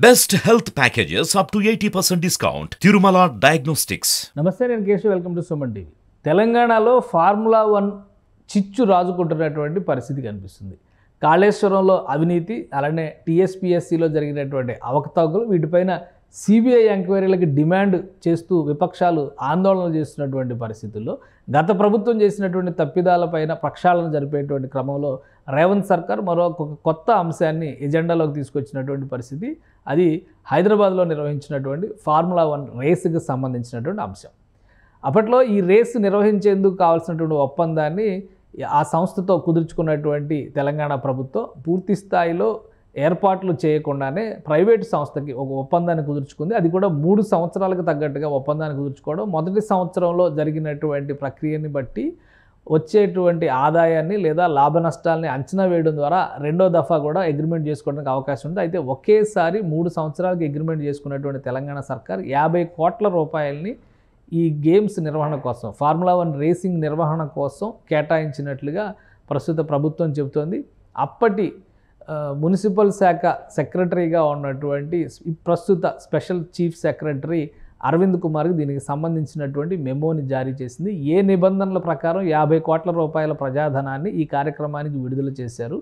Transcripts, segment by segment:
Best health packages up to 80% discount. Tirumala Diagnostics. నమస్తే, నేను Keshav. Welcome to Suman TV. తెలంగాణలో formula 1 చిచ్చు రాజుకుంటున్నటువంటి పరిస్థితి కనిపిస్తుంది. కాళేశ్వరంలో అవినీతి, అలానే టీఎస్పీఎస్సీలో జరిగినటువంటి అవకతవకలు, వీటిపైన సిబిఐ ఎంక్వైరీలకు డిమాండ్ చేస్తూ విపక్షాలు ఆందోళన చేస్తున్నటువంటి పరిస్థితుల్లో గత ప్రభుత్వం చేసినటువంటి తప్పిదాలపైన ప్రక్షాళన జరిపేటువంటి క్రమంలో రేవంత్ సర్కార్ మరో కొత్త అంశాన్ని ఎజెండాలోకి తీసుకొచ్చినటువంటి పరిస్థితి. అది హైదరాబాద్లో నిర్వహించినటువంటి ఫార్ములా 1 రేసుకు సంబంధించినటువంటి అంశం. అప్పట్లో ఈ రేసు నిర్వహించేందుకు కావాల్సినటువంటి ఒప్పందాన్ని ఆ సంస్థతో కుదుర్చుకున్నటువంటి తెలంగాణ ప్రభుత్వం పూర్తి స్థాయిలో ఏర్పాట్లు చేయకుండానే ప్రైవేటు సంస్థకి ఒక ఒప్పందాన్ని కుదుర్చుకుంది. అది కూడా 3 సంవత్సరాలకు తగ్గట్టుగా ఒప్పందాన్ని కుదుర్చుకోవడం. మొదటి సంవత్సరంలో జరిగినటువంటి ప్రక్రియని బట్టి వచ్చేటువంటి ఆదాయాన్ని లేదా లాభ నష్టాలని అంచనా వేయడం ద్వారా రెండో దఫా కూడా అగ్రిమెంట్ చేసుకోవడానికి అవకాశం ఉంది. అయితే ఒకేసారి 3 సంవత్సరాలకు అగ్రిమెంట్ చేసుకున్నటువంటి తెలంగాణ సర్కార్ 50 కోట్ల రూపాయలని ఈ గేమ్స్ నిర్వహణ కోసం, ఫార్ములా 1 రేసింగ్ నిర్వహణ కోసం కేటాయించినట్లుగా ప్రస్తుత ప్రభుత్వం చెబుతోంది. అప్పటి మున్సిపల్ శాఖ సెక్రటరీగా ఉన్నటువంటి ప్రస్తుత స్పెషల్ చీఫ్ సెక్రటరీ అరవింద్ కుమార్కి దీనికి సంబంధించినటువంటి మెమోని జారీ చేసింది. ఏ నిబంధనల ప్రకారం 50 కోట్ల రూపాయల ప్రజాధనాన్ని ఈ కార్యక్రమానికి విడుదల చేశారు,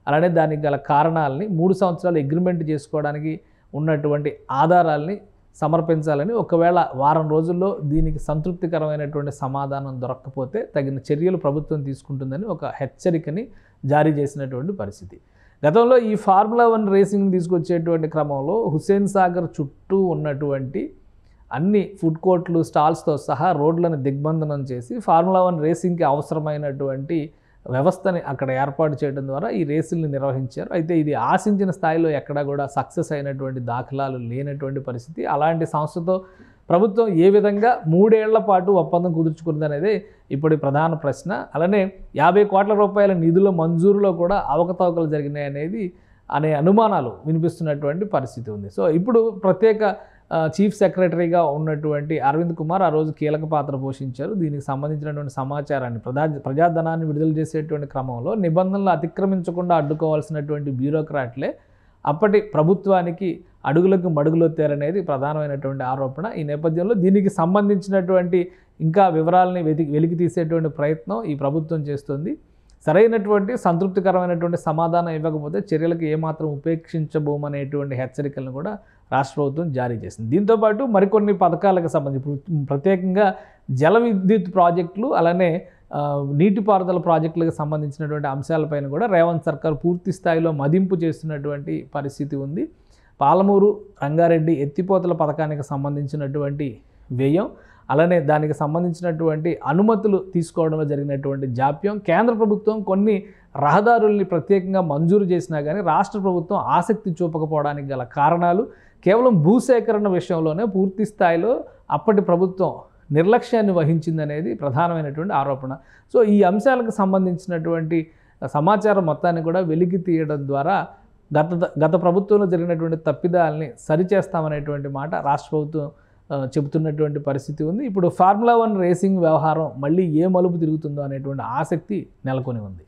అలానే దానికి గల కారణాలని 3 సంవత్సరాలు అగ్రిమెంట్ చేసుకోవడానికి ఉన్నటువంటి ఆధారాలని సమర్పించాలని, ఒకవేళ వారం రోజుల్లో దీనికి సంతృప్తికరమైనటువంటి సమాధానం దొరకకపోతే తగిన చర్యలు ప్రభుత్వం తీసుకుంటుందని ఒక హెచ్చరికని జారీ చేసినటువంటి పరిస్థితి. గతంలో ఈ ఫార్ములా 1 రేసింగ్ తీసుకొచ్చేటువంటి క్రమంలో హుస్సేన్ సాగర్ చుట్టూ ఉన్నటువంటి అన్ని ఫుడ్ కోర్ట్లు, స్టాల్స్తో సహా రోడ్లను దిగ్బంధనం చేసి ఫార్ములా 1 రేసింగ్కి అవసరమైనటువంటి వ్యవస్థని అక్కడ ఏర్పాటు చేయడం ద్వారా ఈ రేసుల్ని నిర్వహించారు. అయితే ఇది ఆశించిన స్థాయిలో ఎక్కడా కూడా సక్సెస్ అయినటువంటి దాఖలాలు లేనటువంటి పరిస్థితి. అలాంటి సంస్థతో ప్రభుత్వం ఏ విధంగా 3 ఏళ్ల పాటు ఒప్పందం కుదుర్చుకుందనేదే ఇప్పుడు ప్రధాన ప్రశ్న. అలానే 50 కోట్ల రూపాయల నిధుల మంజూరులో కూడా అవకతవకలు జరిగినాయి అనే అనుమానాలు వినిపిస్తున్నటువంటి పరిస్థితి ఉంది. సో ఇప్పుడు ప్రత్యేక చీఫ్ సెక్రటరీగా ఉన్నటువంటి అరవింద్ కుమార్ ఆ రోజు కీలక పాత్ర పోషించారు. దీనికి సంబంధించినటువంటి సమాచారాన్ని ప్రజాధనాన్ని విడుదల చేసేటువంటి క్రమంలో నిబంధనలు అతిక్రమించకుండా అడ్డుకోవాల్సినటువంటి బ్యూరోక్రాట్లే అప్పటి ప్రభుత్వానికి అడుగులకు మడుగులొత్తారనేది ప్రధానమైనటువంటి ఆరోపణ. ఈ నేపథ్యంలో దీనికి సంబంధించినటువంటి ఇంకా వివరాలని వెలికి తీసేటువంటి ప్రయత్నం ఈ ప్రభుత్వం చేస్తుంది. సరైనటువంటి సంతృప్తికరమైనటువంటి సమాధానం ఇవ్వకపోతే చర్యలకు ఏమాత్రం ఉపేక్షించబోమనేటువంటి హెచ్చరికలను కూడా రాష్ట్ర ప్రభుత్వం జారీ చేసింది. దీంతోపాటు మరికొన్ని పథకాలకు సంబంధించి ప్రత్యేకంగా జల విద్యుత్ ప్రాజెక్టులు, అలానే నీటిపారుదల ప్రాజెక్టులకు సంబంధించినటువంటి అంశాలపైన కూడా రేవంత్ సర్కార్ పూర్తి స్థాయిలో మదింపు చేస్తున్నటువంటి పరిస్థితి ఉంది. పాలమూరు రంగారెడ్డి ఎత్తిపోతల పథకానికి సంబంధించినటువంటి వ్యయం, అలానే దానికి సంబంధించినటువంటి అనుమతులు తీసుకోవడంలో జరిగినటువంటి జాప్యం, కేంద్ర ప్రభుత్వం కొన్ని రహదారుల్ని ప్రత్యేకంగా మంజూరు చేసినా కానీ రాష్ట్ర ప్రభుత్వం ఆసక్తి చూపకపోవడానికి గల కారణాలు, కేవలం భూసేకరణ విషయంలోనే పూర్తి స్థాయిలో అప్పటి ప్రభుత్వం నిర్లక్ష్యాన్ని వహించిందనేది ప్రధానమైనటువంటి ఆరోపణ. సో ఈ అంశాలకు సంబంధించినటువంటి సమాచారం మొత్తాన్ని కూడా వెలికి తీయడం ద్వారా గత ప్రభుత్వంలో జరిగినటువంటి తప్పిదాలని సరిచేస్తామనేటువంటి మాట రాష్ట్ర ప్రభుత్వం చెబుతున్నటువంటి పరిస్థితి ఉంది. ఇప్పుడు ఫార్ములా 1 రేసింగ్ వ్యవహారం మళ్ళీ ఏ మలుపు తిరుగుతుందో అనేటువంటి ఆసక్తి నెలకొని ఉంది.